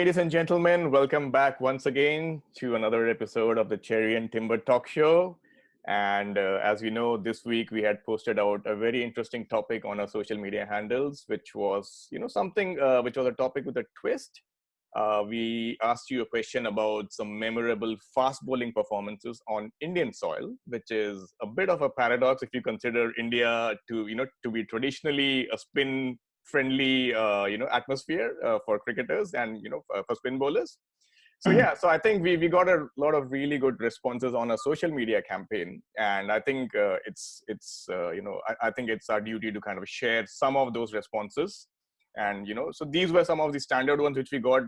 ladies and gentlemen. Welcome back once again to another episode of the Cherry and Timber Talk Show. And as you know, this week we had posted out a very interesting topic on our social media handles, which was, something which was a topic with a twist. We asked you a question about some memorable fast bowling performances on Indian soil, which is a bit of a paradox if you consider India to be traditionally a spin friendly atmosphere for cricketers and for spin bowlers. So I think we got a lot of really good responses on a social media campaign, and I think I think it's our duty to kind of share some of those responses. And so these were some of the standard ones which we got.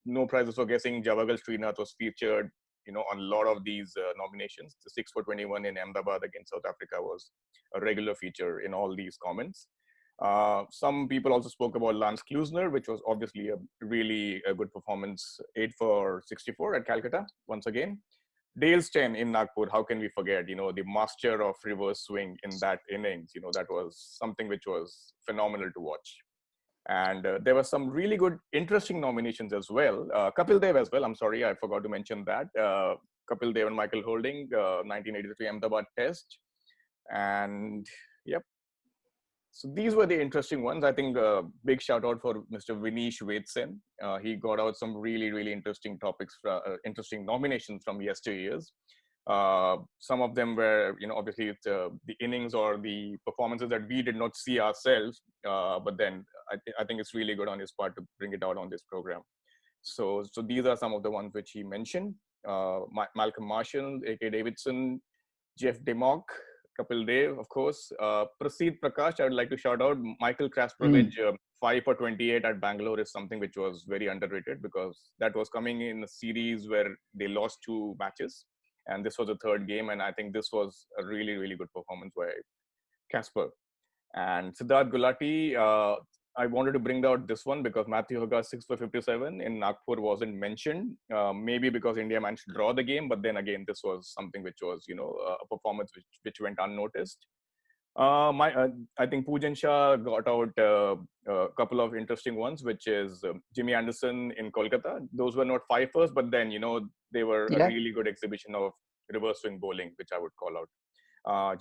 No prizes for guessing. Javagal Srinath was featured on a lot of these nominations. The 6 for 21 in Ahmedabad against South Africa was a regular feature in all these comments. Some people also spoke about Lance Klusener, which was obviously a really good performance. 8 for 64 at Calcutta once again. Dale Steyn in Nagpur, how can we forget, the master of reverse swing in that innings. That was something which was phenomenal to watch. And there were some really good, interesting nominations as well. Kapil Dev as well. I'm sorry, I forgot to mention that. Kapil Dev and Michael Holding, 1983 Ahmedabad Test. And yep. So these were the interesting ones. I think big shout out for Mr. Vinesh Vedsen. He got out some really, really interesting topics, interesting nominations from yesteryears. Some of them were, obviously it's, the innings or the performances that we did not see ourselves. But then I think it's really good on his part to bring it out on this program. So these are some of the ones which he mentioned. Malcolm Marshall, A.K. Davidson, Jeff Demock, Kapil Dev, of course. Praseed Prakash, I would like to shout out. Michael Kraspravich, 5 for 28 at Bangalore is something which was very underrated because that was coming in a series where they lost 2 matches. And this was the 3rd game. And I think this was a really, really good performance by Casper. And Siddharth Gulati, I wanted to bring out this one because Matthew Hoga 6 for 57 in Nagpur wasn't mentioned. Maybe because India managed to draw the game. But then again, this was something which was, a performance which went unnoticed. I think Poojan Shah got out a couple of interesting ones, which is Jimmy Anderson in Kolkata. Those were not fifers, but then, they were a really good exhibition of reverse swing bowling, which I would call out.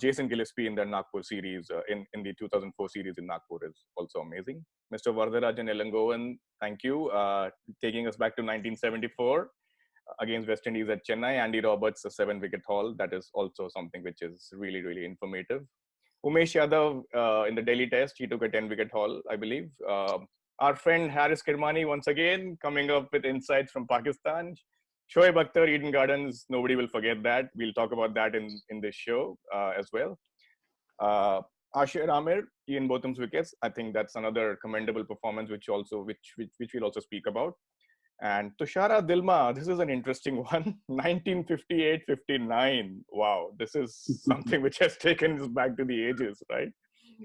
Jason Gillespie in the Nagpur series, in the 2004 series in Nagpur is also amazing. Mr. Vardarajan Elangovan, thank you. Taking us back to 1974 against West Indies at Chennai. Andy Roberts, a 7-wicket haul. That is also something which is really, really informative. Umesh Yadav in the Delhi Test, he took a 10-wicket haul, I believe. Our friend Haris Kirmani, once again, coming up with insights from Pakistan. Shoaib Akhtar, Eden Gardens, nobody will forget that. We'll talk about that in this show as well. Ashir Amir, Ian Botham's wickets. I think that's another commendable performance, which we'll also speak about. And Tushara Dilma, this is an interesting one. 1958-59. Wow, this is something which has taken us back to the ages, right?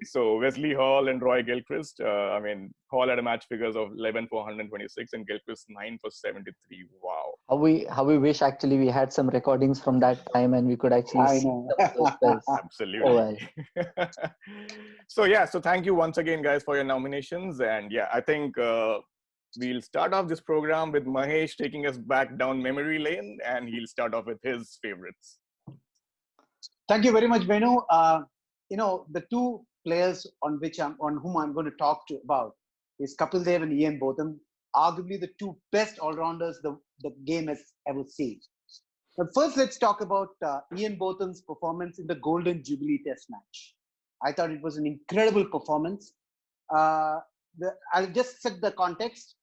So Wesley Hall and Roy Gilchrist. Hall had a match figures of 11 for 126 and Gilchrist 9 for 73. Wow. How we wish actually we had some recordings from that time and we could actually see some of those spells. Absolutely. Oh, well. So thank you once again, guys, for your nominations. And I think we'll start off this program with Mahesh taking us back down memory lane, and he'll start off with his favorites. Thank you very much, Venu. The 2 players on whom I'm going to talk about is Kapil Dev and Ian Botham, arguably the 2 best all-rounders the game has ever seen. But first, let's talk about Ian Botham's performance in the Golden Jubilee Test match. I thought it was an incredible performance. I'll just set the context.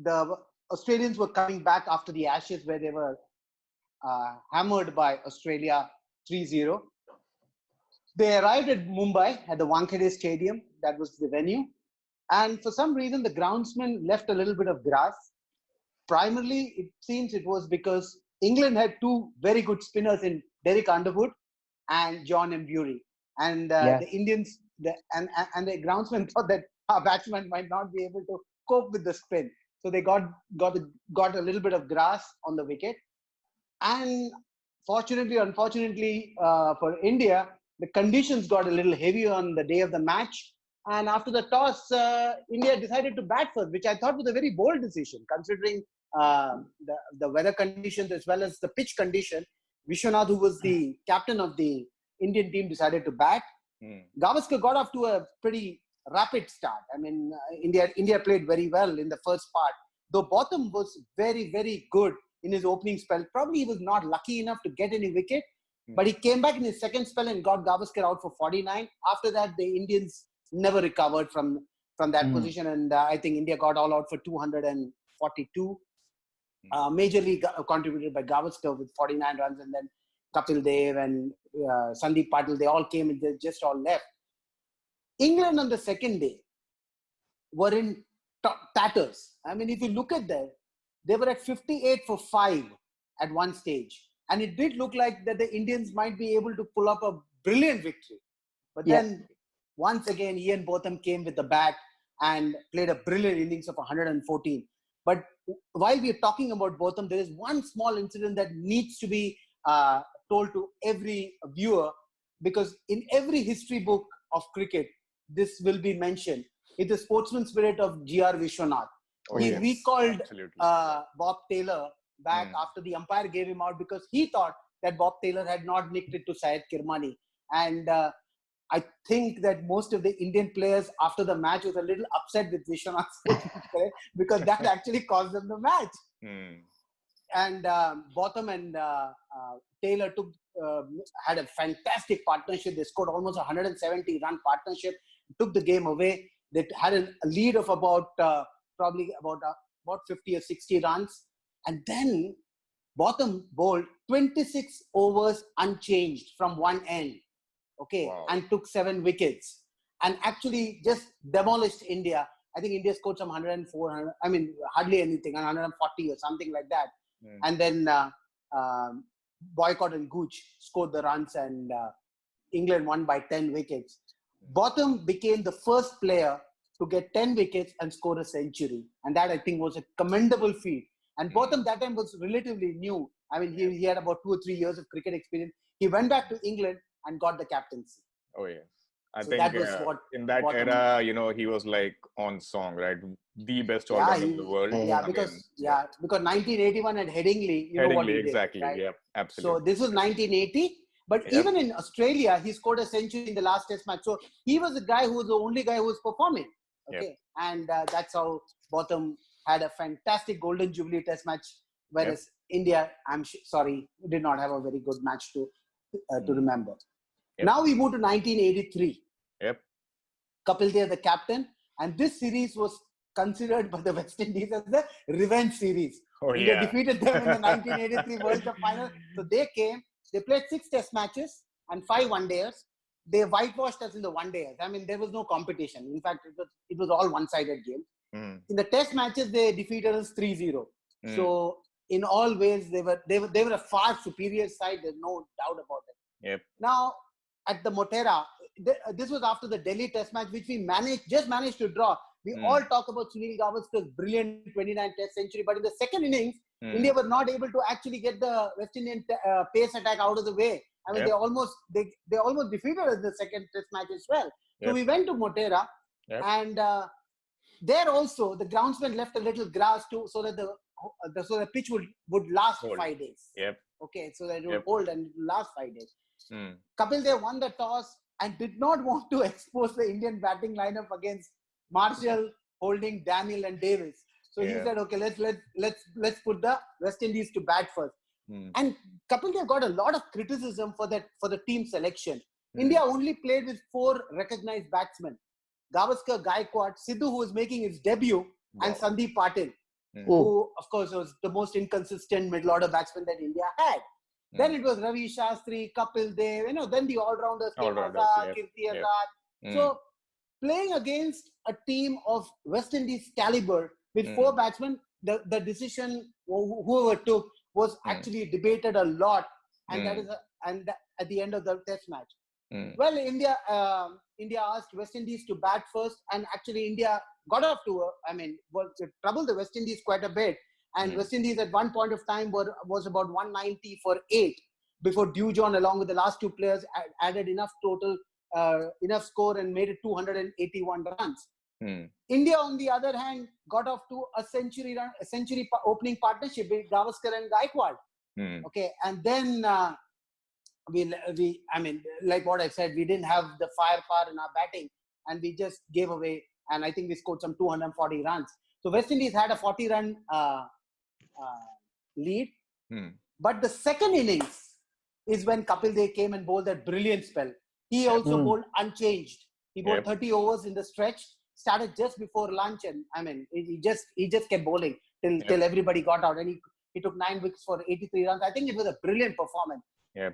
The Australians were coming back after the Ashes where they were hammered by Australia 3-0. They arrived at Mumbai at the Wankhede Stadium. That was the venue. And for some reason, the groundsman left a little bit of grass. Primarily, it seems it was because England had 2 very good spinners in Derek Underwood and John M. Bury. And the Indians, the groundsman thought that our batsmen might not be able to cope with the spin. So they got a little bit of grass on the wicket. And unfortunately for India, the conditions got a little heavy on the day of the match. And after the toss, India decided to bat first, which I thought was a very bold decision, considering the weather conditions as well as the pitch condition. Vishwanath, who was the captain of the Indian team, decided to bat. Gavaskar got off to a pretty rapid start. I mean, India played very well in the first part, though Botham was very, very good in his opening spell. Probably he was not lucky enough to get any wicket, but he came back in his second spell and got Gavaskar out for 49. After that, the Indians never recovered from that position, and I think India got all out for 242. Majorly contributed by Gavaskar with 49 runs, and then Kapil Dev and Sandeep Patil, they all came and they just all left. England on the second day were in tatters. I mean, if you look at them, they were at 58 for 5 at one stage. And it did look like that the Indians might be able to pull up a brilliant victory. But then, once again, Ian Botham came with the bat and played a brilliant innings of 114. But while we are talking about Botham, there is one small incident that needs to be told to every viewer, because in every history book of cricket, this will be mentioned. It's the sportsman spirit of G.R. Vishwanath. He recalled Bob Taylor back after the umpire gave him out because he thought that Bob Taylor had not nicked it to Syed Kirmani. And I think that most of the Indian players after the match was a little upset with Vishwanath's because that actually caused them the match. And Botham and Taylor had a fantastic partnership. They scored almost 170-run partnership, took the game away. They had a lead of about 50 or 60 runs. And then Botham bowled 26 overs unchanged from one end. And took 7 wickets and actually just demolished India. I think India scored some 104, hardly anything, 140 or something like that. And then Boycott and Gooch scored the runs and England won by 10 wickets. Botham became the first player to get 10 wickets and score a century. And that, I think, was a commendable feat. And Botham that time was relatively new. I mean, he had about 2 or 3 years of cricket experience. He went back to England and got the captaincy. I think that was in that era, he was like on song, right? The best all-rounder in the world. Because 1981 at Headingley, you know what he did, right? Yeah, absolutely. So this was 1980. But even in Australia, he scored a century in the last test match. So he was the guy who was the only guy who was performing. And that's how Botham had a fantastic Golden Jubilee test match. Whereas India, did not have a very good match to remember. Now we move to 1983. Kapil Dev, the captain. And this series was considered by the West Indies as the revenge series. India defeated them in the 1983 World Cup final. So they came. They played 6 test matches and 5 one-dayers. They whitewashed us in the one-dayers. I mean, there was no competition. In fact, it was all one-sided game. In the test matches, they defeated us 3-0. So in all ways, they were a far superior side. There's no doubt about it. Now, at the Motera, this was after the Delhi test match, which we just managed to draw. We all talk about Sunil Gavaskar's brilliant 29 test century, but in the second innings, India were not able to actually get the West Indian pace attack out of the way. I mean, they almost defeated us in the second test match as well. So we went to Motera, and there also the groundsman left a little grass so that the pitch would last 5 days. So that it would hold and last 5 days. Kapil Dev won the toss and did not want to expose the Indian batting lineup against Marshall, Holding, Daniel, and Davis. So he said, "Okay, let's put the West Indies to bat first." And Kapil Dev got a lot of criticism for the team selection. India only played with 4 recognized batsmen: Gavaskar, Gaikwad, Sidhu, who was making his debut, and Sandeep Patil, who, of course, was the most inconsistent middle-order batsman that India had. Then it was Ravi Shastri, Kapil Dev, then the all-rounders came, Azad, Kirti Azad. So playing against a team of West Indies caliber with 4 batsmen, the decision whoever took was actually debated a lot, and at the end of the test match. Well, India asked West Indies to bat first, and actually India got off to troubled the West Indies quite a bit. And West Indies at one point of time was about 190 for 8 before Dew John, along with the last 2 players, added enough total enough score and made it 281 runs. Hmm. India, on the other hand, got off to a century opening partnership with Gavaskar and Gaikwad. Okay, and then I mean, like what I said, we didn't have the firepower in our batting, and we just gave away. And I think we scored some 240 runs. So West Indies had a 40-run lead. But the second innings is when Kapil Dev came and bowled that brilliant spell. He also bowled unchanged. He bowled 30 overs in the stretch. Started just before lunch, and I mean, he just kept bowling till everybody got out, and he took 9 wickets for 83 runs. I think it was a brilliant performance.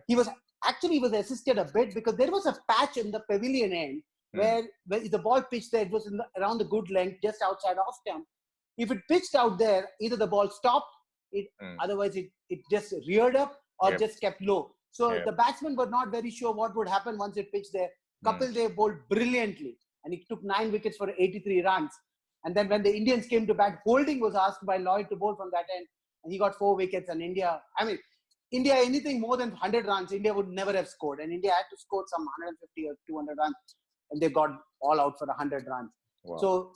He was assisted a bit because there was a patch in the pavilion end where the ball pitched there. It was around the good length, just outside off stump. If it pitched out there, either the ball stopped, otherwise it just reared up or just kept low. So the batsmen were not very sure what would happen once it pitched there. Kapil Dev bowled brilliantly, and he took 9 wickets for 83 runs. And then when the Indians came to bat, Holding was asked by Lloyd to bowl from that end, and he got 4 wickets. And India, anything more than 100 runs, India would never have scored. And India had to score some 150 or 200 runs, and they got all out for 100 runs. Wow. So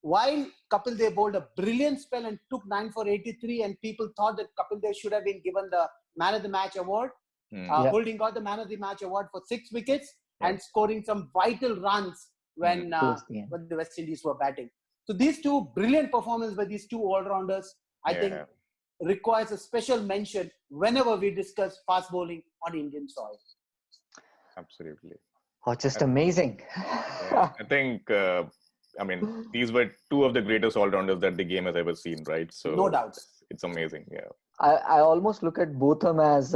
while Kapil Dev bowled a brilliant spell and took 9 for 83, and people thought that Kapil Dev should have been given the Man of the Match award, Holding got the Man of the Match award for 6 wickets and scoring some vital runs when the West Indies were batting. So these two brilliant performances by these two all-rounders, I think, requires a special mention whenever we discuss fast bowling on Indian soil. Absolutely. Oh, just amazing. I think, these were two of the greatest all-rounders that the game has ever seen, right? So no doubt. It's amazing, I almost look at Botham as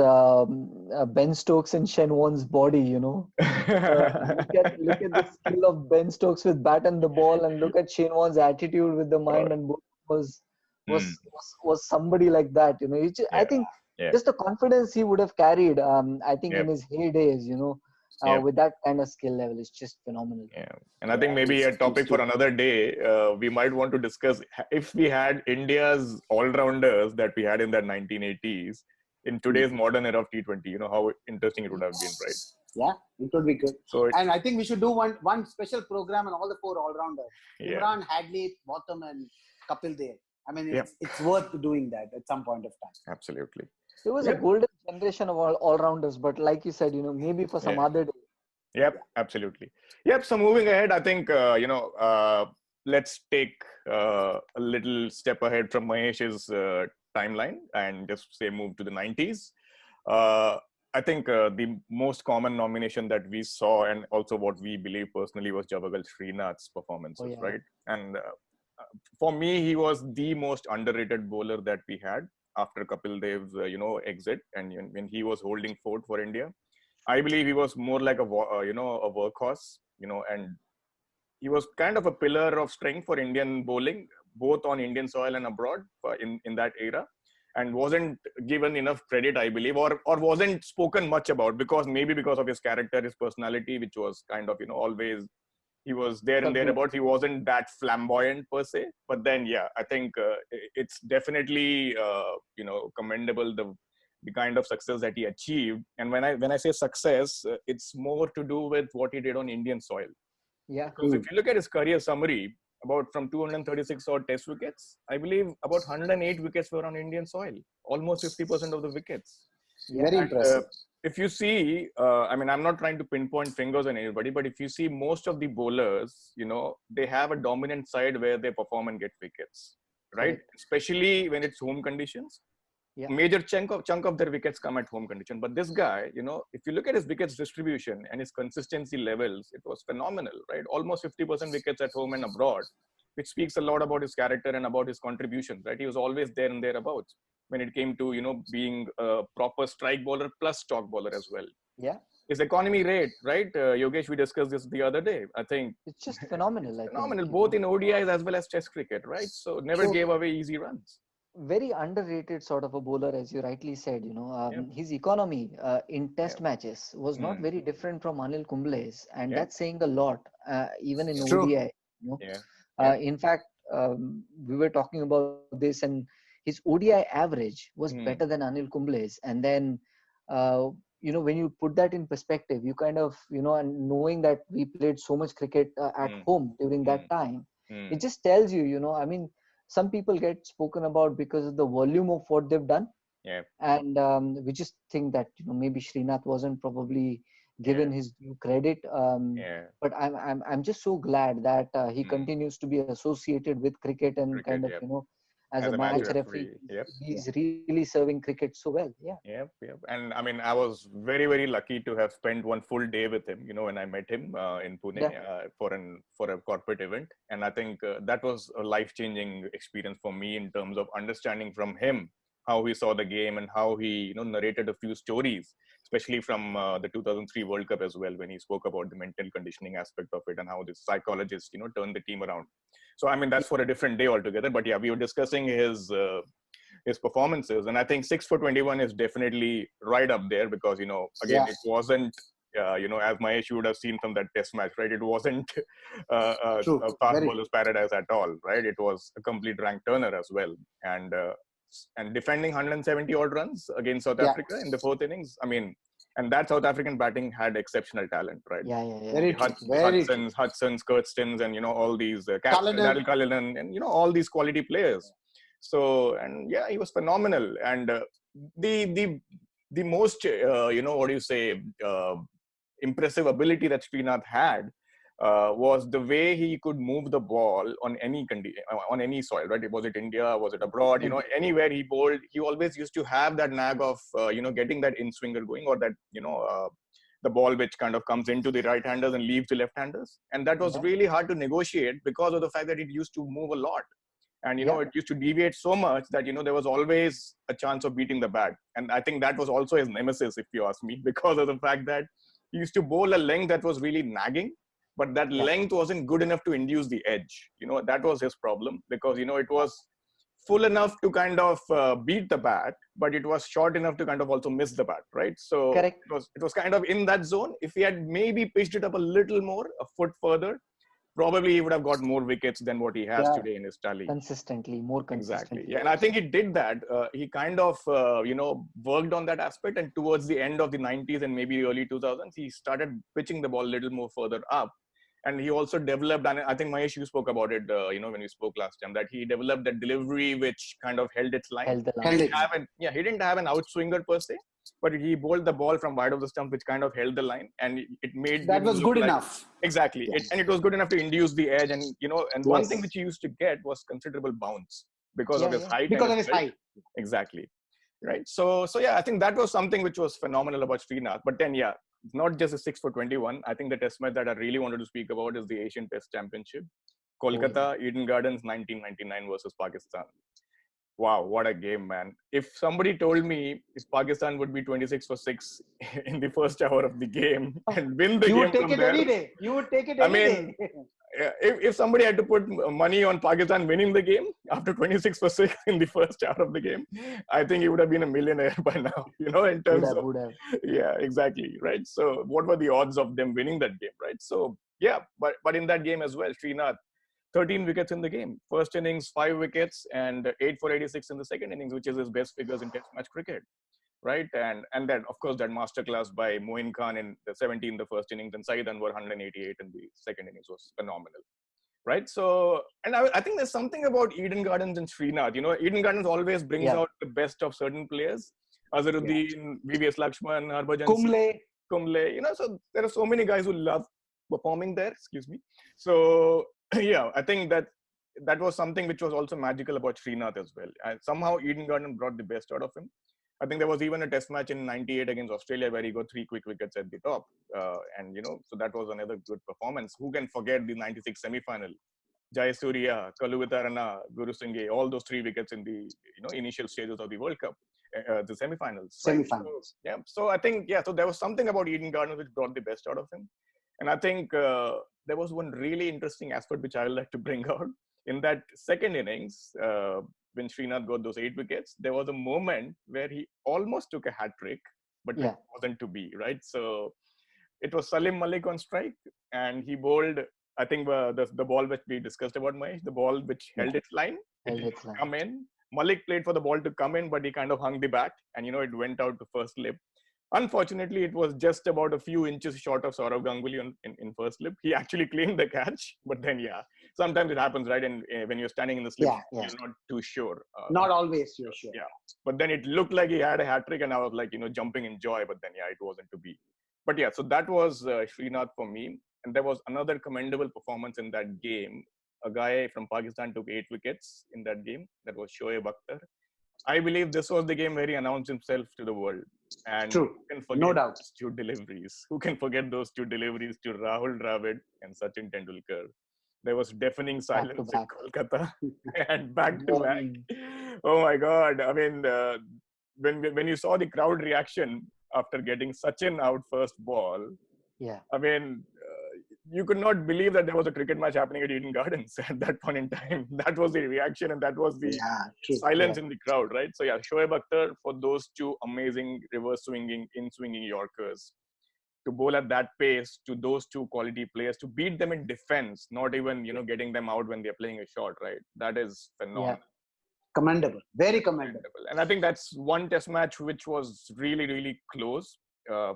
Ben Stokes in Shen Won's body, look at the skill of Ben Stokes with bat and the ball, and look at Shen Won's attitude with the mind, and was somebody like that, I think just the confidence he would have carried, I think in his heydays, with that kind of skill level is just phenomenal. And I think maybe a topic for another day, we might want to discuss if we had India's all-rounders that we had in the 1980s in today's modern era of T20, how interesting it would have been, right? Yeah, it would be good. And I think we should do one special program on all the 4 all-rounders. Imran, Hadley, Botham, and Kapil Dev. It's worth doing that at some point of time. Absolutely. It was a golden generation of all-rounders, but like you said, maybe for some other day. Yep, absolutely. Yep, so moving ahead, I think, let's take a little step ahead from Mahesh's timeline and just say move to the 90s. I think the most common nomination that we saw, and also what we believe personally, was Javagal Srinath's performances, right? And for me, he was the most underrated bowler that we had after Kapil Dev's, exit, and when he was holding fort for India. I believe he was more like a workhorse, and he was kind of a pillar of strength for Indian bowling, both on Indian soil and abroad in that era, and wasn't given enough credit, I believe, or wasn't spoken much about because of his character, his personality, which was kind of, always, he was there and thereabouts. He wasn't that flamboyant per se, but then, I think it's definitely, commendable the kind of success that he achieved. And when I say success, it's more to do with what he did on Indian soil. Yeah. Because if you look at his career summary, from 236 odd test wickets, I believe about 108 wickets were on Indian soil, almost 50% of the wickets. Very impressive. If you see, I'm not trying to pinpoint fingers on anybody, but if you see most of the bowlers, they have a dominant side where they perform and get wickets, right? Especially when it's home conditions. Major chunk of their wickets come at home condition. But this guy, if you look at his wickets distribution and his consistency levels, it was phenomenal, right? Almost 50% wickets at home and abroad, which speaks a lot about his character and about his contribution, right? He was always there and thereabouts when it came to, being a proper strike bowler plus stock bowler as well. Yeah. His economy rate, right? Yogesh, we discussed this the other day. I think it's just phenomenal. Phenomenal, both in ODIs as well as Test cricket, right? So never gave away easy runs. Very underrated sort of a bowler, as you rightly said. His economy in Test matches was not very different from Anil Kumble's, and that's saying a lot, even in ODI. In fact, we were talking about this, and his ODI average was better than Anil Kumble's, and then when you put that in perspective, you kind of, and knowing that we played so much cricket at home during that time, it just tells you, I mean, some people get spoken about because of the volume of what they've done. Yeah. And we just think that, maybe Srinath wasn't probably given his due credit. But I'm just so glad that he continues to be associated with cricket and kind of, as a match referee. He's really serving cricket so well. Yep. And I mean, I was very, very lucky to have spent one full day with him, when I met him in Pune for a corporate event. And I think that was a life-changing experience for me in terms of understanding from him how he saw the game and how he, narrated a few stories, especially from the 2003 World Cup as well, when he spoke about the mental conditioning aspect of it and how the psychologists, turned the team around. So, I mean, that's for a different day altogether. But yeah, we were discussing his performances, and I think 6 for 21 is definitely right up there because, again, it wasn't, as Mahesh would have seen from that test match, right? It wasn't a fast bowler's paradise at all, right? It was a complete rank turner as well. And defending 170 odd runs against South Africa in the fourth innings. I mean, and that South African batting had exceptional talent, right? Very Hudson's, Kirstens, and all these Daryl Cullinan, and all these quality players. So, and yeah, he was phenomenal. And the most impressive ability that Srinath had was the way he could move the ball on any soil, right? Was it India? Was it abroad? Anywhere he bowled, he always used to have that knack of, getting that in-swinger going, or that, the ball which kind of comes into the right-handers and leaves the left-handers. And that was really hard to negotiate because of the fact that it used to move a lot. And, it used to deviate so much that, there was always a chance of beating the bat. And I think that was also his nemesis, if you ask me, because of the fact that he used to bowl a length that was really nagging. But that length wasn't good enough to induce the edge. That was his problem because, it was full enough to kind of beat the bat, but it was short enough to kind of also miss the bat, right? So it was kind of in that zone. If he had maybe pitched it up a little more, a foot further, probably he would have got more wickets than what he has today in his tally. More consistently. Exactly. Yeah, and I think he did that. He kind of, worked on that aspect. And towards the end of the 90s and maybe early 2000s, he started pitching the ball a little more further up. And he also developed, and I think Mahesh, you spoke about it, when we spoke last time, that he developed that delivery which kind of held its line. He didn't have an outswinger per se, but he bowled the ball from wide of the stump, which kind of held the line, and it made that was good enough. Exactly, and it was good enough to induce the edge, and one thing which he used to get was considerable bounce because of his height. Because of his height. Exactly, right. So yeah, I think that was something which was phenomenal about Srinath. But then not just a 6 for 21. I think the test match that I really wanted to speak about is the Asian Test Championship, Kolkata, Eden Gardens, 1999 versus Pakistan. Wow, what a game, man. If somebody told me if Pakistan would be 26 for 6 in the first hour of the game and win the game would take it any day. You would take it any day. If somebody had to put money on Pakistan winning the game after 26 for 6 in the first hour of the game, I think he would have been a millionaire by now, in terms of, yeah, exactly, right? So what were the odds of them winning that game, right? So yeah, but in that game as well, Srinath, 13 wickets in the game. First innings, 5 wickets, and 8 for 86 in the second innings, which is his best figures in test match cricket. Right, and then of course that masterclass by Moin Khan in the 17th, the first innings, and Saeed Anwar 188 in the second innings was phenomenal, right? So, and I think there's something about Eden Gardens and Srinath. Eden Gardens always brings out the best of certain players. Azharuddin, VVS Lakshman, Harbhajan Kumble. So there are so many guys who love performing there. Excuse me. So yeah, I think that was something which was also magical about Srinath as well. And somehow Eden Garden brought the best out of him. I think there was even a test match in 98 against Australia where he got 3 quick wickets at the top. So that was another good performance. Who can forget the 96 semi-final? Jayasuriya, Kaluvitarana, Guru Singhe, all those 3 wickets in the initial stages of the World Cup, the semi-finals. Right? So I think, so there was something about Eden Garden which brought the best out of him. And I think there was one really interesting aspect which I would like to bring out. In that second innings, when Srinath got those 8 wickets, there was a moment where he almost took a hat trick, but it wasn't to be, right? So it was Salim Malik on strike, and he bowled, I think, the ball which we discussed about, Mahesh, the ball which held its line. It didn't come in. Malik played for the ball to come in, but he kind of hung the bat, and it went out to first slip. Unfortunately, it was just about a few inches short of Saurav Ganguly in first slip. He actually claimed the catch, but then yeah, sometimes it happens, right? And when you're standing in the slip, you're not too sure. Not always you're sure. Yeah, but then it looked like he had a hat trick, and I was like, jumping in joy. But then yeah, it wasn't to be. But yeah, so that was Srinath for me, and there was another commendable performance in that game. A guy from Pakistan took 8 wickets in that game. That was Shoaib Akhtar. I believe this was the game where he announced himself to the world. And True. who can forget No doubt. those two deliveries? Who can forget those two deliveries to Rahul Dravid and Sachin Tendulkar? There was deafening silence in Kolkata and back to back. Oh my God. I mean, when you saw the crowd reaction after getting Sachin out first ball, I mean, you could not believe that there was a cricket match happening at Eden Gardens at that point in time. That was the reaction and that was the silence in the crowd, right? So yeah, Shoaib Akhtar for those two amazing reverse swinging, in-swinging Yorkers. To bowl at that pace to those two quality players, to beat them in defense, not even, getting them out when they're playing a shot, right? That is phenomenal. Commendable. Very commendable. And I think that's one test match which was really, really close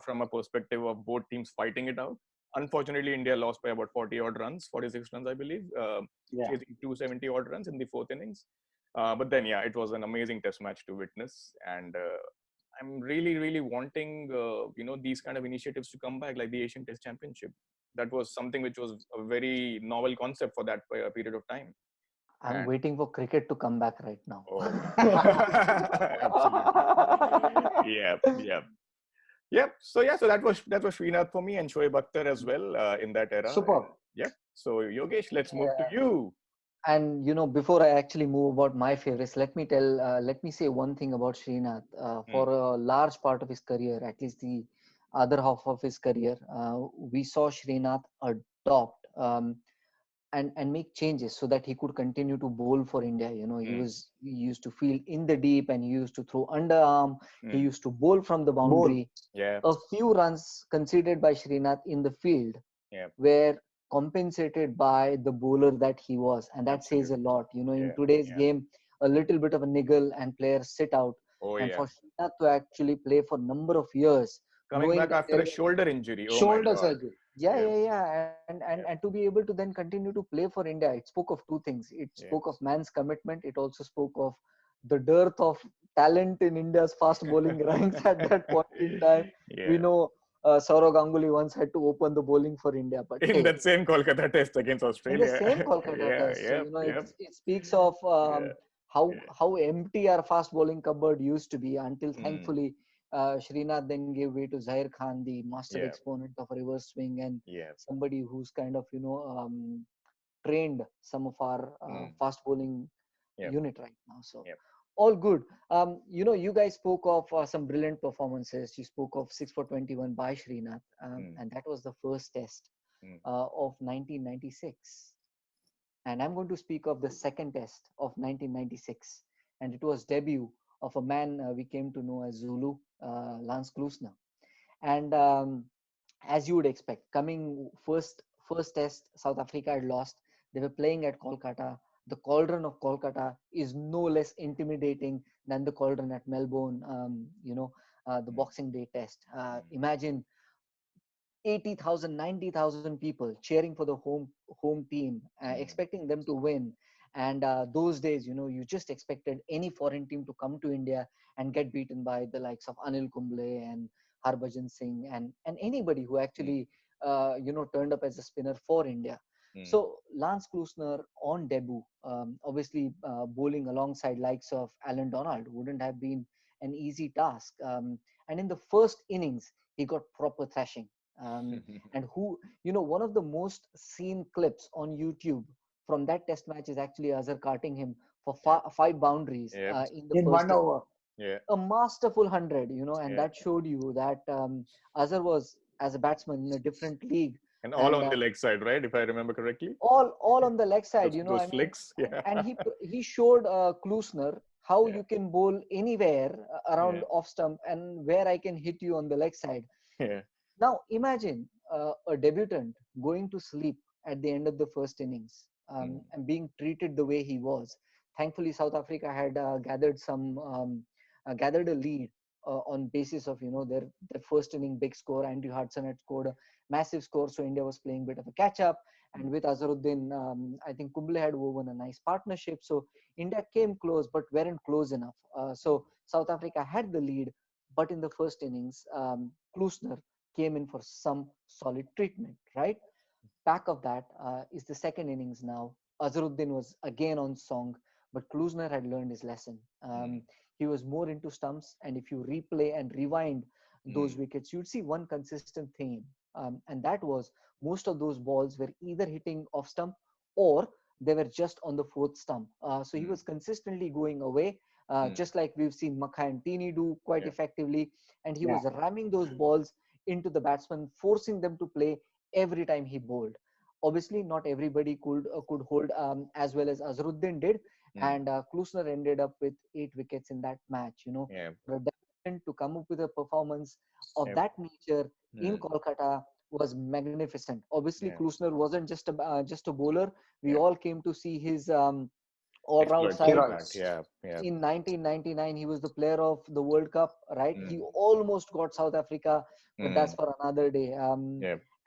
from a perspective of both teams fighting it out. Unfortunately, India lost by about 40 odd runs, 46 runs, I believe, chasing 270 odd runs in the fourth innings. But then, yeah, it was an amazing test match to witness. And I'm really, really wanting, these kind of initiatives to come back, like the Asian Test Championship. That was something which was a very novel concept for that period of time. I'm waiting for cricket to come back right now. Oh. Absolutely. Yep. So that was Srinath for me and Shoaib Akhtar as well in that era. Superb. Yep. So Yogesh, let's move to you. And before I actually move about my favorites, let me say one thing about Srinath. For a large part of his career, at least the other half of his career, we saw Srinath adopt and make changes so that he could continue to bowl for India. He used to field in the deep and he used to throw underarm. He used to bowl from the boundary. A few runs conceded by Srinath in the field were compensated by the bowler that he was, and that says a lot. In today's game, a little bit of a niggle and players sit out. For Srinath to actually play for a number of years, coming back after a shoulder injury, shoulder surgery. And to be able to then continue to play for India, it spoke of two things. It spoke of man's commitment. It also spoke of the dearth of talent in India's fast bowling ranks at that point in time. We know Saurav Ganguly once had to open the bowling for India, but in that same Kolkata test against Australia. In the same Kolkata test. So, it speaks of how empty our fast bowling cupboard used to be until thankfully Srinath then gave way to Zahir Khan, the master exponent of reverse swing and somebody who's kind of trained some of our fast bowling unit right now. So all good. You guys spoke of some brilliant performances. You spoke of 6 for 21 by Srinath, and that was the first test of 1996. And I'm going to speak of the second test of 1996, and it was debut of a man we came to know as Zulu, Lance Klusener. And as you would expect, coming first test, South Africa had lost. They were playing at Kolkata. The cauldron of Kolkata is no less intimidating than the cauldron at Melbourne, the Boxing Day test. Imagine 80,000, 90,000 people cheering for the home team, expecting them to win. And those days, you just expected any foreign team to come to India and get beaten by the likes of Anil Kumble and Harbhajan Singh and anybody who actually, turned up as a spinner for India. So Lance Klusener on debut, obviously bowling alongside likes of Alan Donald wouldn't have been an easy task. And in the first innings, he got proper thrashing. And one of the most seen clips on YouTube from that test match is actually Azhar carting him for 5 boundaries in the first 1 over. A masterful 100, and that showed you that Azhar was, as a batsman, in a different league. And all on the leg side, right? If I remember correctly. All on the leg side, those flicks. And he showed Klusener how you can bowl anywhere around off stump and where I can hit you on the leg side. Now imagine a debutant going to sleep at the end of the first innings and being treated the way he was. Thankfully, South Africa had gathered a lead, on basis of their first inning big score. Andrew Hudson had scored a massive score, so India was playing a bit of a catch up. And with Azharuddin, I think Kumble had woven a nice partnership. So India came close, but weren't close enough. So South Africa had the lead, but in the first innings, Klusener came in for some solid treatment, right? Back of that is the second innings now. Azharuddin was again on song, but Klusener had learned his lesson. He was more into stumps, and if you replay and rewind those wickets, you'd see one consistent theme, and that was most of those balls were either hitting off stump or they were just on the fourth stump. So he was consistently going away, just like we've seen Makha and Tini do quite effectively, and he was ramming those balls into the batsman, forcing them to play every time he bowled. Obviously, not everybody could hold as well as Azharuddin did, and Klusener ended up with 8 wickets in that match. For a debutant to come up with a performance of that nature in Kolkata was magnificent. Obviously, Klusener wasn't just a bowler. We all came to see his all-round side. In 1999, he was the player of the World Cup, right? He almost got South Africa, but that's for another day.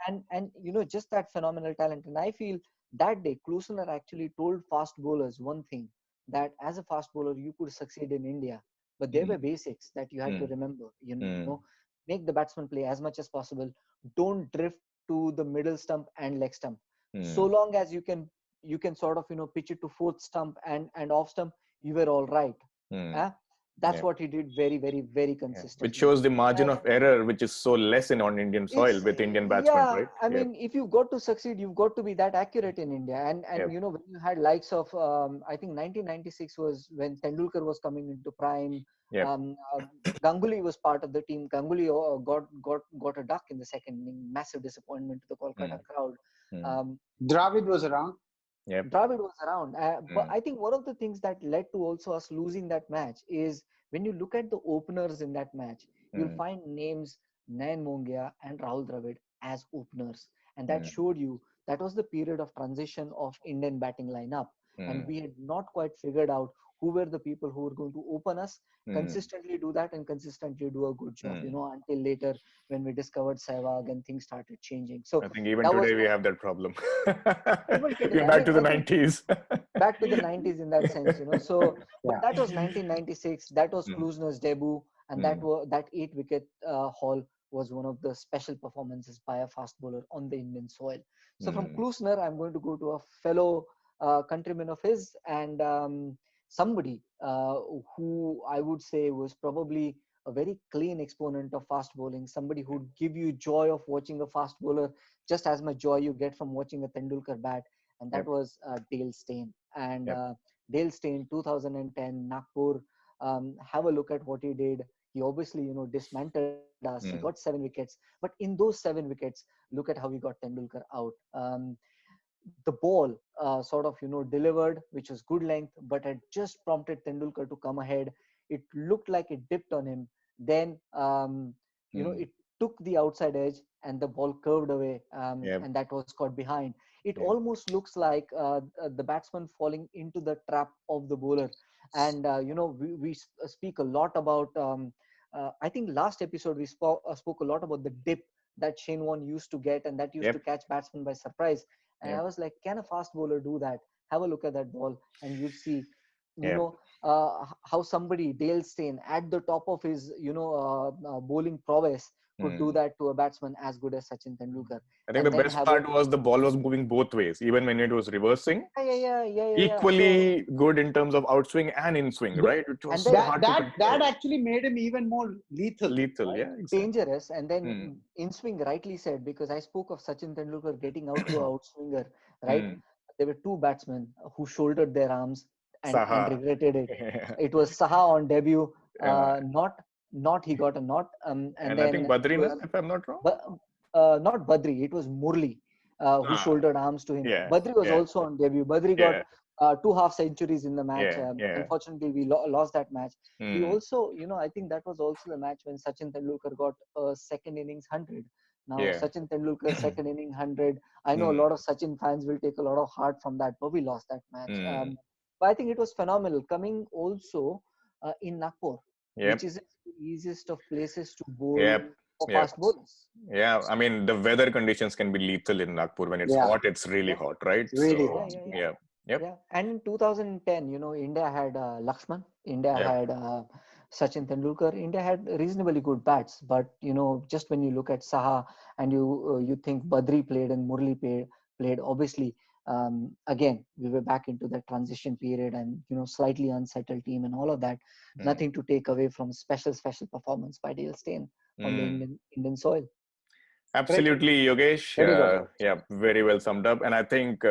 And just that phenomenal talent. And I feel that day Klusener actually told fast bowlers one thing, that as a fast bowler you could succeed in India, but there were basics that you had to remember. Make the batsman play as much as possible. Don't drift to the middle stump and leg stump. So long as you can sort of pitch it to fourth stump and off stump, you were all right. That's what he did very, very, very consistently. Which shows the margin of error, which is so less on Indian soil with Indian batsmen, right? I mean, if you've got to succeed, you've got to be that accurate in India. And when you had likes of, I think 1996 was when Tendulkar was coming into prime. Ganguly was part of the team. Ganguly got a duck in the second inning. Massive disappointment to the Kolkata crowd. Dravid was around. Dravid was around. But I think one of the things that led to also us losing that match is when you look at the openers in that match, you'll find names Nayan Mongia and Rahul Dravid as openers. And that showed you that was the period of transition of Indian batting lineup. And we had not quite figured out who were the people who were going to open us, consistently do that and consistently do a good job, until later when we discovered Sehwag and things started changing. So I think even today we have that problem. We're back to the 90s. Back to the 90s in that sense, So but that was 1996. That was Klusener's debut, and that 8-wicket haul was one of the special performances by a fast bowler on the Indian soil. So from Klusener, I'm going to go to a fellow countryman of his, and somebody who I would say was probably a very clean exponent of fast bowling, somebody who'd give you joy of watching a fast bowler just as much joy you get from watching a Tendulkar bat, and that was Dale Steyn. And Dale Steyn, 2010, Nagpur, have a look at what he did. He obviously, dismantled us. He got 7 wickets. But in those 7 wickets, look at how he got Tendulkar out. The ball sort of, delivered, which was good length, but had just prompted Tendulkar to come ahead. It looked like it dipped on him. Then, it took the outside edge and the ball curved away, and that was caught behind. It almost looks like the batsman falling into the trap of the bowler. And, we speak a lot about, I think last episode we spoke a lot about the dip that Shane Warne used to get, and that used to catch batsmen by surprise. And I was like, can a fast bowler do that? Have a look at that ball and you'd see, how somebody, Dale Steyn, at the top of his, bowling prowess could do that to a batsman as good as Sachin Tendulkar. I think the best part was the ball was moving both ways, even when it was reversing. Equally good in terms of outswing and in swing, right? It was so hard that actually made him even more lethal. Right? Exactly. Dangerous. And then in swing, rightly said, because I spoke of Sachin Tendulkar getting out to an outswinger, right? There were 2 batsmen who shouldered their arms and regretted it. It was Saha on debut, not he got a not. And then I think Badrinath, if I'm not wrong. Not Badri, it was Murli who shouldered arms to him. Badri was also on debut. Badri got 2 half centuries in the match. Unfortunately, we lost that match. We also, I think that was also the match when Sachin Tendulkar got a second innings 100. Now, Sachin Tendulkar, second inning 100. I know a lot of Sachin fans will take a lot of heart from that, but we lost that match. But I think it was phenomenal. Coming also in Nagpur, which is easiest of places to bowl Yep. for Yep. fast bowlers. Yeah, I mean, the weather conditions can be lethal in Nagpur. When it's Yeah. hot, it's really Yeah. hot, right? Really So, hot. yeah. Yep. Yeah. And in 2010, India had Lakshman, India Yep. had Sachin Tendulkar. India had reasonably good bats, but just when you look at Saha and you think Badri played and Murli played, obviously, again we were back into that transition period and slightly unsettled team and all of that. Nothing to take away from special performance by Dale Steyn on the Indian soil. Absolutely, Yogesh. Very well. Yeah, very well summed up. And I think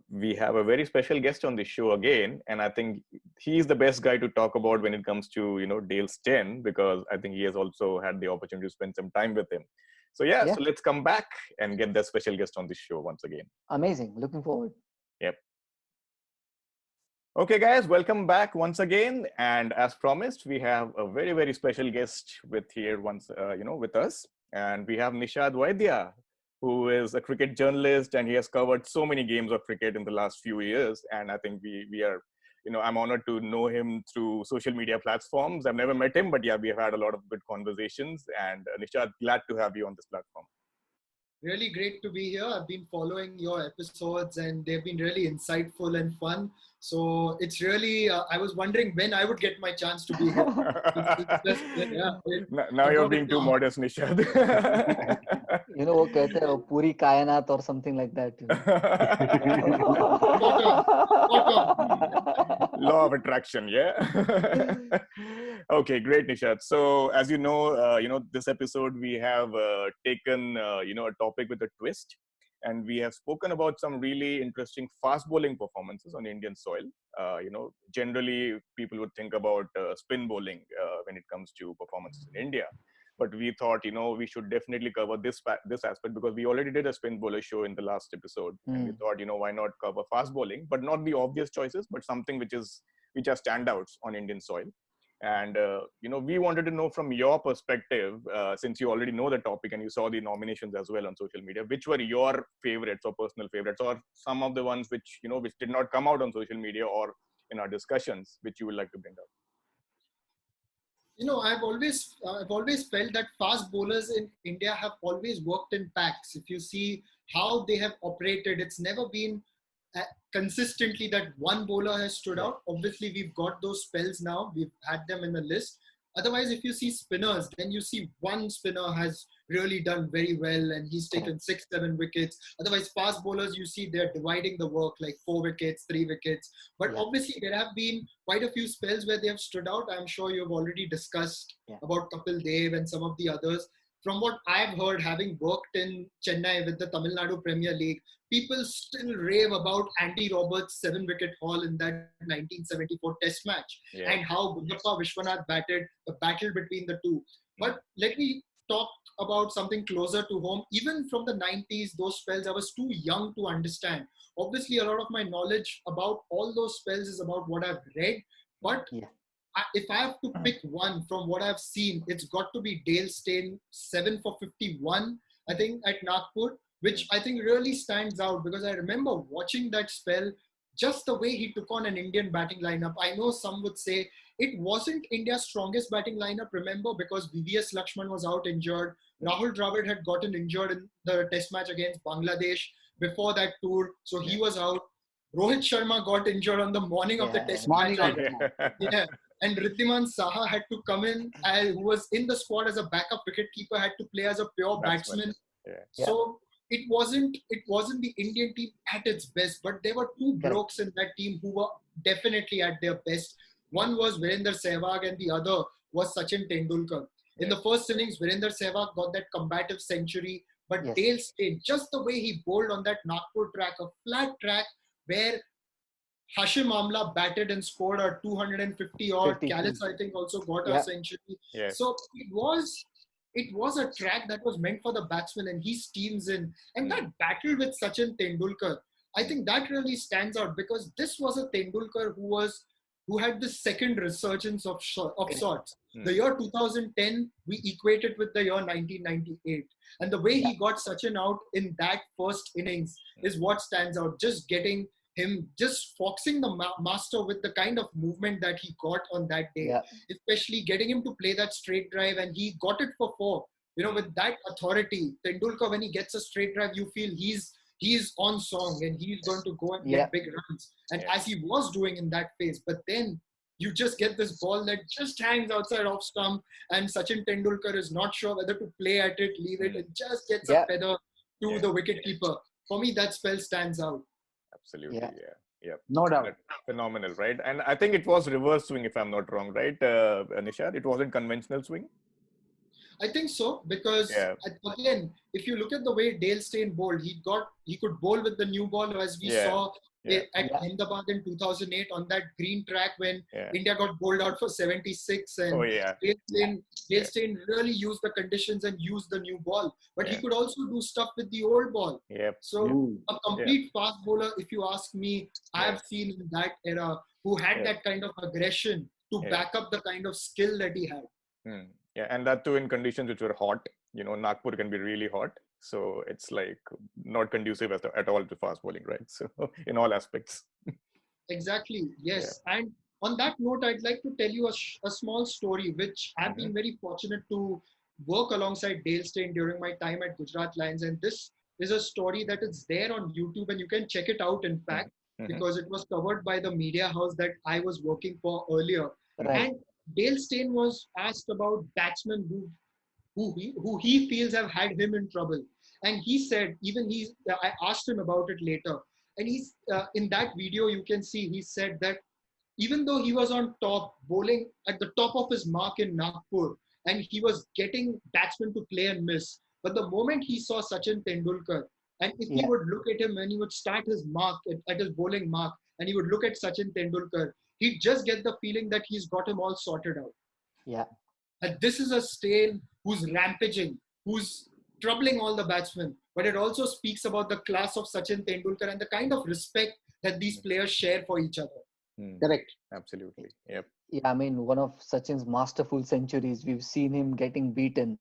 we have a very special guest on the show again. And I think he's the best guy to talk about when it comes to, Dale Steyn, because I think he has also had the opportunity to spend some time with him. So, so let's come back and get the special guest on the show once again. Amazing. Looking forward. Yep. Okay, guys, welcome back once again. And as promised, we have a very, very special guest with us. And we have Nishad Vaidya, who is a cricket journalist, and he has covered so many games of cricket in the last few years. And I think we are, I'm honored to know him through social media platforms. I've never met him, but yeah, we have had a lot of good conversations. And Nishad, glad to have you on this platform. Really great to be here. I've been following your episodes and they've been really insightful and fun. So it's really, I was wondering when I would get my chance to be here. Now you're being too modest, Nishad. वो कहते हैं पूरी कायनात or something like that. Law of attraction, yeah. Okay, great, Nishad. So, as you know, this episode we have taken a topic with a twist, and we have spoken about some really interesting fast bowling performances on Indian soil. Generally people would think about spin bowling when it comes to performances in India. But we thought, we should definitely cover this aspect because we already did a spin bowler show in the last episode. And we thought, why not cover fast bowling, but not the obvious choices, but something which are standouts on Indian soil. And, we wanted to know from your perspective, since you already know the topic and you saw the nominations as well on social media, which were your favorites or personal favorites, or some of the ones which did not come out on social media or in our discussions, which you would like to bring up? I've always felt that fast bowlers in India have always worked in packs. If you see how they have operated, it's never been consistently that one bowler has stood out. Obviously, we've got those spells now. We've had them in the list. Otherwise, if you see spinners, then you see one spinner has really done very well and he's taken 6-7 wickets. Otherwise, fast bowlers, you see they're dividing the work like 4 wickets, 3 wickets. But obviously, there have been quite a few spells where they have stood out. I'm sure you've already discussed about Kapil Dev and some of the others. From what I've heard, having worked in Chennai with the Tamil Nadu Premier League, people still rave about Andy Roberts' 7-wicket haul in that 1974 Test match and how Gundappa Vishwanath batted, the battle between the two. But let me talk about something closer to home. Even from the 90s, those spells, I was too young to understand. Obviously, a lot of my knowledge about all those spells is about what I've read. But if I have to pick one from what I've seen, it's got to be Dale Steyn, 7 for 51, I think, at Nagpur, which I think really stands out because I remember watching that spell, just the way he took on an Indian batting lineup. I know some would say it wasn't India's strongest batting lineup, remember, because VVS Lakshman was out injured. Rahul Dravid had gotten injured in the test match against Bangladesh before that tour, so he was out. Rohit Sharma got injured on the morning of the test match. And Riddhiman Saha had to come in, who was in the squad as a backup wicketkeeper, had to play as a pure batsman. So it wasn't the Indian team at its best, but there were two blokes in that team who were definitely at their best. One was Virender Sehwag and the other was Sachin Tendulkar. In the first innings, Virender Sehwag got that combative century, but Dale Steyn, just the way he bowled on that Nagpur track, a flat track where Hashim Amla batted and scored a 250 odd. Callis, I think, also got a century. So it was a track that was meant for the batsman, and he steams in. And that battle with Sachin Tendulkar, I think that really stands out because this was a Tendulkar who had this second resurgence of sorts. The year 2010, we equated with the year 1998. And the way he got Sachin out in that first innings is what stands out. Just getting him just foxing the master with the kind of movement that he got on that day, especially getting him to play that straight drive, and he got it for 4. With that authority, Tendulkar, when he gets a straight drive, you feel he's on song and he's going to go and get big runs. And as he was doing in that phase, but then you just get this ball that just hangs outside off stump, and Sachin Tendulkar is not sure whether to play at it, leave it, and just gets a feather to the wicket keeper. For me, that spell stands out. Absolutely, yeah. No doubt. Phenomenal, right? And I think it was reverse swing, if I'm not wrong, right, Nishad? It wasn't conventional swing? I think so, because again, if you look at the way Dale Steyn bowled, he could bowl with the new ball, as we saw at Ahmedabad in 2008 on that green track when India got bowled out for 76, and Dale Steyn really used the conditions and used the new ball. But he could also do stuff with the old ball. So a complete fast bowler, if you ask me, I have seen in that era who had that kind of aggression to back up the kind of skill that he had. Yeah, and that too in conditions which were hot. Nagpur can be really hot. So it's like not conducive at all to fast bowling, right? So in all aspects. Exactly, yes. And on that note, I'd like to tell you a small story, which I've been very fortunate to work alongside Dale Steyn during my time at Gujarat Lions. And this is a story that is there on YouTube, and you can check it out, in fact, because it was covered by the media house that I was working for earlier. And Dale Steyn was asked about batsmen who he feels have had him in trouble. And he said, I asked him about it later. And he's in that video, you can see he said that even though he was on top, bowling at the top of his mark in Nagpur, and he was getting batsmen to play and miss, but the moment he saw Sachin Tendulkar, and if he would look at him when he would start his mark at his bowling mark, and he would look at Sachin Tendulkar, he'd just get the feeling that he's got him all sorted out. Yeah. And this is a Steyn who's rampaging, who's troubling all the batsmen. But it also speaks about the class of Sachin Tendulkar and the kind of respect that these players share for each other. Correct. Absolutely. Yep. Yeah, I mean, one of Sachin's masterful centuries, we've seen him getting beaten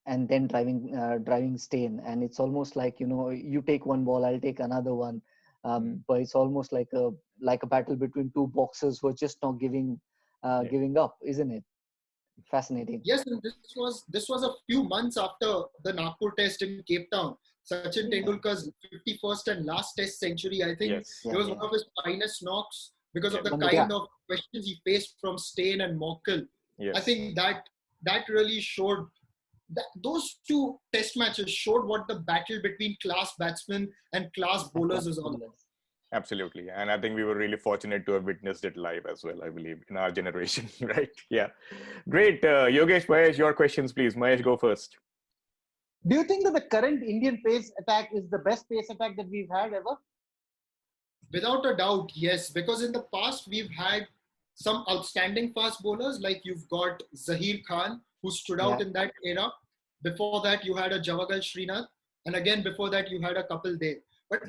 and then driving Steyn. And it's almost like, you take one ball, I'll take another one. But it's almost like a battle between two boxers who are just not giving up, isn't it? Fascinating. Yes, and this was a few months after the Nagpur test in Cape Town. Sachin Tendulkar's 51st and last test century. I think it was one of his finest knocks because of the kind of questions he faced from Steyn and Morkel. I think that really showed that those two test matches showed what the battle between class batsmen and class bowlers is all about. Absolutely. And I think we were really fortunate to have witnessed it live as well, I believe, in our generation, right? Yeah. Great. Yogesh, Mahesh, your questions, please. Mahesh, go first. Do you think that the current Indian pace attack is the best pace attack that we've had ever? Without a doubt, yes. Because in the past, we've had some outstanding fast bowlers, like you've got Zaheer Khan, who stood out in that era. Before that, you had a Javagal Srinath. And again, before that, you had a Kapil Dev. But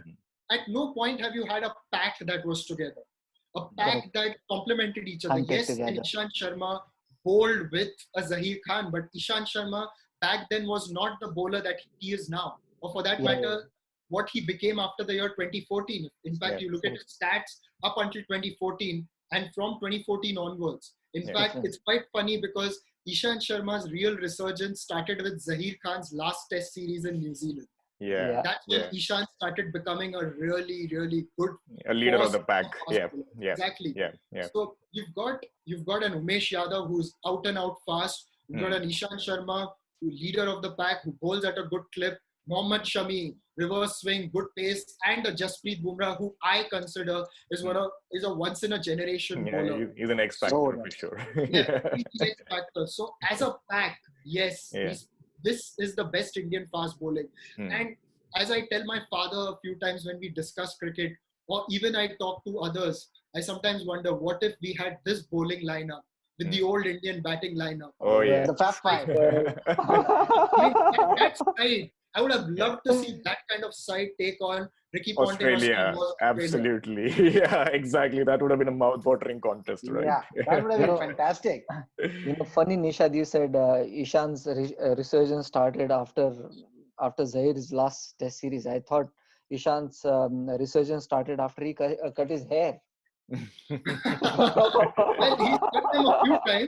at no point have you had a pack that was together. A pack that complemented each other. Yes, and Ishant Sharma bowled with a Zaheer Khan, but Ishant Sharma back then was not the bowler that he is now. Or for that matter, what he became after the year 2014. In fact, you look at his stats up until 2014 and from 2014 onwards. In fact, it's quite funny because Ishant Sharma's real resurgence started with Zaheer Khan's last test series in New Zealand. That's when Ishant started becoming a really, really good leader of the pack. Exactly. So you've got an Umesh Yadav who's out and out fast. You've got an Ishant Sharma, leader of the pack, who bowls at a good clip. Mohammad Shami, reverse swing, good pace, and a Jasprit Bumrah, who I consider is a once in a generation bowler. He's an X factor for sure. He's an X factor. So as a pack, this is the best Indian fast bowling. And as I tell my father a few times when we discuss cricket, or even I talk to others, I sometimes wonder, what if we had this bowling lineup with the old Indian batting lineup? The Fab Five. That side, I would have loved to see that kind of side take on Ricky Ponting. Australia. Absolutely. Yeah, exactly. That would have been a mouth-watering contest, right? Yeah, that would have been fantastic. Funny, Nishad, you said Ishan's resurgence started after Zaheer's last test series. I thought, Ishant's resurgence started after he cut his hair. Well, he's cut them a few times.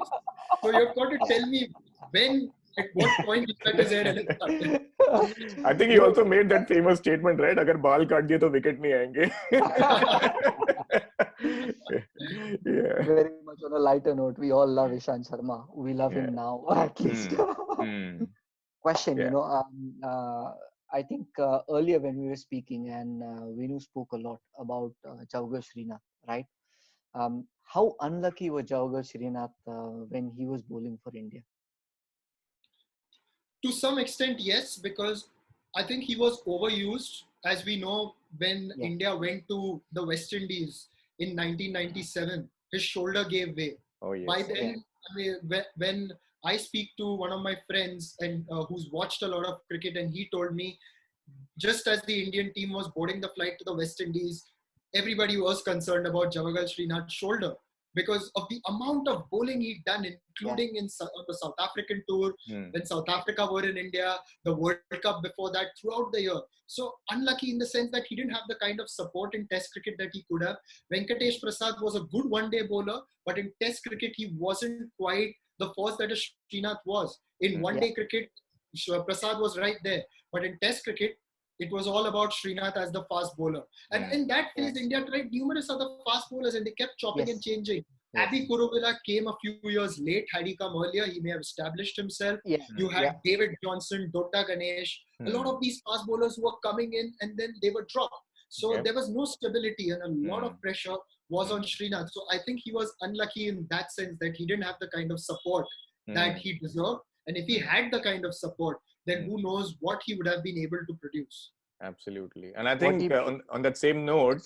So you've got to tell me when, at what point he cut his hair and it started. I think he also made that famous statement, right? अगर बाल काट दिए तो wicket नहीं आएंगे. Yeah. Very much on a lighter note, we all love Ishant Sharma. We love him now, at least. Question, I think earlier when we were speaking and Venu spoke a lot about Javagal Srinath, right? How unlucky was Javagal Srinath when he was bowling for India? To some extent, yes, because I think he was overused. As we know, when India went to the West Indies in 1997, his shoulder gave way. Oh, yes. By then, I mean, when I speak to one of my friends and who's watched a lot of cricket, and he told me, just as the Indian team was boarding the flight to the West Indies, everybody was concerned about Javagal Srinath's shoulder because of the amount of bowling he'd done, including on the South African tour, when South Africa were in India, the World Cup before that, throughout the year. So unlucky in the sense that he didn't have the kind of support in Test cricket that he could have. Venkatesh Prasad was a good one-day bowler, but in Test cricket, he wasn't quite the force that a Srinath was. In one-day cricket, Prasad was right there. But in Test cricket, it was all about Srinath as the fast bowler. And in that phase, India tried numerous other fast bowlers and they kept chopping and changing. Abhi Kuruvilla came a few years late. Had he come earlier, he may have established himself. You had David Johnson, Dota Ganesh, a lot of these fast bowlers who were coming in and then they were dropped. So there was no stability and a lot of pressure was on Srinath. So I think he was unlucky in that sense that he didn't have the kind of support that he deserved. And if he had the kind of support, then who knows what he would have been able to produce. Absolutely. And I think on that same note,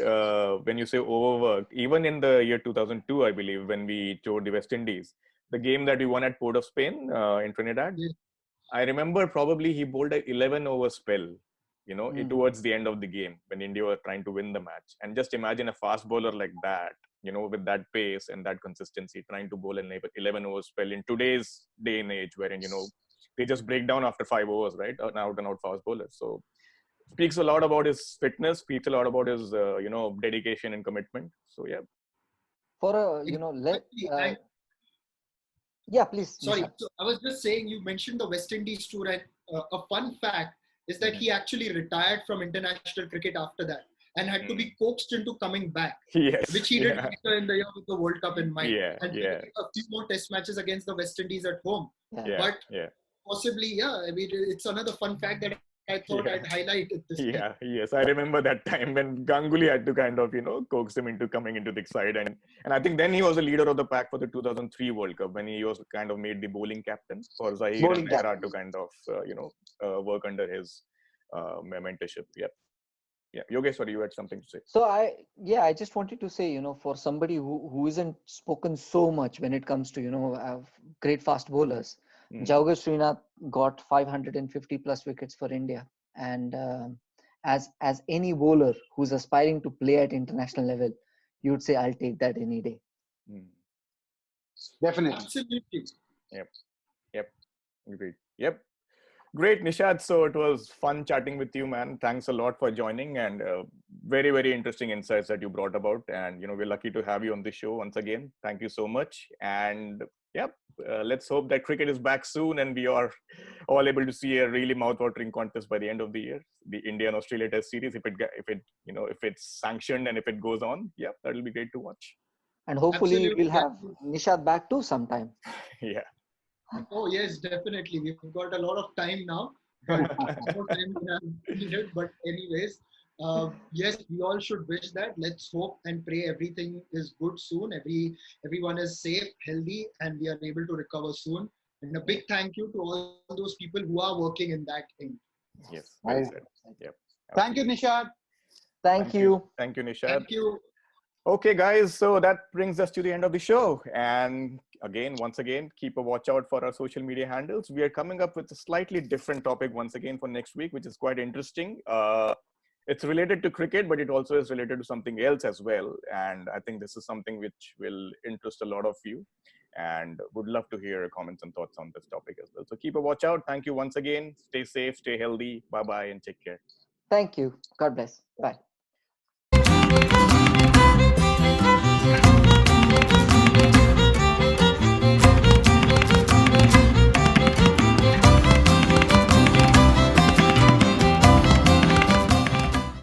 when you say overworked, even in the year 2002, I believe, when we toured the West Indies, the game that we won at Port of Spain in Trinidad, I remember probably he bowled an 11-over spell, towards the end of the game when India were trying to win the match. And just imagine a fast bowler like that, with that pace and that consistency, trying to bowl an 11-over spell in today's day and age, wherein, they just break down after 5 overs, right? Out and out fast bowlers. So speaks a lot about his fitness, speaks a lot about his, dedication and commitment. So, yeah. For please. Sorry, Nishad. so I was just saying, you mentioned the West Indies tour, and a fun fact is that he actually retired from international cricket after that and had to be coaxed into coming back, which he did later in the year with the World Cup in mind. And a few more test matches against the West Indies at home. But possibly, I mean, it's another fun fact that I thought I'd highlight at this point. Yes. I remember that time when Ganguly had to kind of, coax him into coming into the side. And I think then he was the leader of the pack for the 2003 World Cup when he was kind of made the bowling captain for Zahir and Mehra to kind of, work under his mentorship. Yeah, Yogesh, sorry, you had something to say. So I just wanted to say, for somebody who isn't spoken so much when it comes to, great fast bowlers, Javagal Srinath got 550 plus wickets for India. And as any bowler who's aspiring to play at international level, you would say, I'll take that any day. Definitely. Absolutely. Yep. Agreed. Yep. Great, Nishad. So it was fun chatting with you, man. Thanks a lot for joining and very, very interesting insights that you brought about. And, we're lucky to have you on the show once again. Thank you so much. And let's hope that cricket is back soon and we are all able to see a really mouth-watering contest by the end of the year. The India and Australia Test series, if it's sanctioned and if it goes on, that'll be great to watch. And hopefully we'll have Nishad back too sometime. Oh yes, definitely. We've got a lot of time now. More time than I've needed. But anyways, yes, we all should wish that. Let's hope and pray everything is good soon. Everyone is safe, healthy, and we are able to recover soon. And a big thank you to all those people who are working in that thing. Yes, well said. Yep. Thank you, Nishad. Thank you. Thank you, Nishad. Thank you. Okay, guys, so that brings us to the end of the show. And once again, keep a watch out for our social media handles. We are coming up with a slightly different topic once again for next week, which is quite interesting. It's related to cricket, but it also is related to something else as well. And I think this is something which will interest a lot of you and would love to hear your comments and thoughts on this topic as well. So keep a watch out. Thank you once again. Stay safe, stay healthy. Bye-bye and take care. Thank you. God bless. Bye.